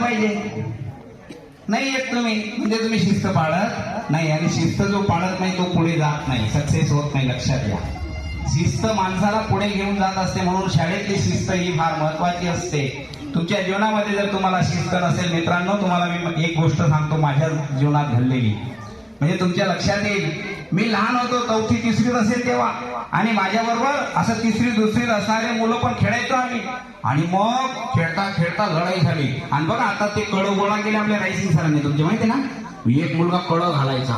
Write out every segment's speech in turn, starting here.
पाहिजे. नाही येत तुम्ही म्हणजे तुम्ही शिस्त पाळत नाही, आणि शिस्त जो पाळत नाही तो पुढे जात नाही, सक्सेस होत नाही. लक्षात घ्या, शिस्त माणसाला पुढे घेऊन जात असते. म्हणून शाळेतली शिस्त ही फार महत्वाची असते. तुमच्या जीवनामध्ये जर तुम्हाला शिस्त नसेल मित्रांनो, तुम्हाला मी एक गोष्ट सांगतो माझ्या जीवनात घडलेली, म्हणजे तुमच्या लक्षात येईल. मी लहान होतो, चौथी तिसरीत असेल तेव्हा, आणि माझ्याबरोबर असं तिसरी दुसरीत असणारे मुलं पण खेळायचो आम्ही. आणि मग खेळता खेळता लढाई झाली. आणि बघा आता ते कळं गोळा केले आपल्या रायसिंग सरांनी, तुमचे माहिती ना. एक मुलगा कळं घालायचा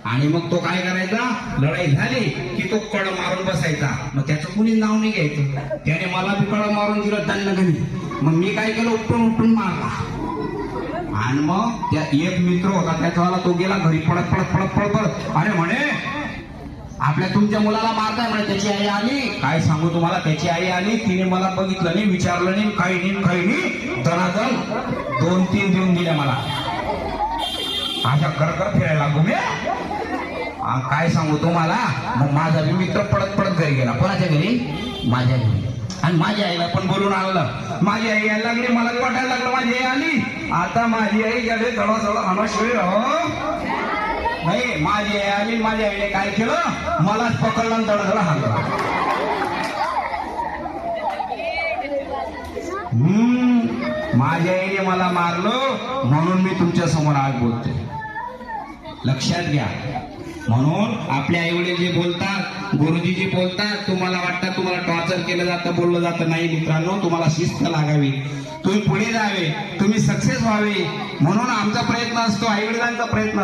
आणि मग तो काय करायचा, लढाई झाली की तो कळ मारून बसायचा. मग त्याचं कुणी नाव नाही घ्यायचं. त्याने मला बी कळ मारून दिलं त्यांना घरी. मग मी काय केलं, उपटून उपटून मारला. आणि मग त्या एक मित्र होता त्याचा, तो गेला घरी पळत पळत पळत पळत पळत. अरे म्हणे आपल्या तुमच्या मुलाला मारताय म्हणे. त्याची आई आली, काय सांगू तुम्हाला, त्याची आई आली. तिने मला बघितलं नाही, विचारलं नाही, काही नाही. दनादन 2-3 देऊन दिल्या मला. अशा कर फिरायला लागू मी. काय सांगू तुम्हाला, मग माझा मित्र पडत पडत घरी गेला. कोणाच्या घरी, माझ्या घरी. आणि माझ्या आईला पण बोलून आणलं. माझी आई यायला लागली, मला वाटायला लागलं माझी आई आली. आता माझी आई गेले जवळ अनशिवाय नाही. माझी आई आली, माझ्या आईने काय केलं, मलाच पकडलं दडदड हाणलं. माझ्या आईने मला मारलं म्हणून मी तुमच्या समोर आज बोलतोय. लक्षात घ्या. म्हणून आपले आई वडील जे बोलतात, गुरुजी जे बोलतात, तुम्हाला वाटतं तुम्हाला टॉर्चर केलं जातं, बोललं जातं. नाही मित्रांनो, तुम्हाला शिस्त लागावी, तुम्ही पुढे जावे, तुम्ही सक्सेस व्हावे, म्हणून आमचा प्रयत्न असतो, आई वडिलांचा प्रयत्न.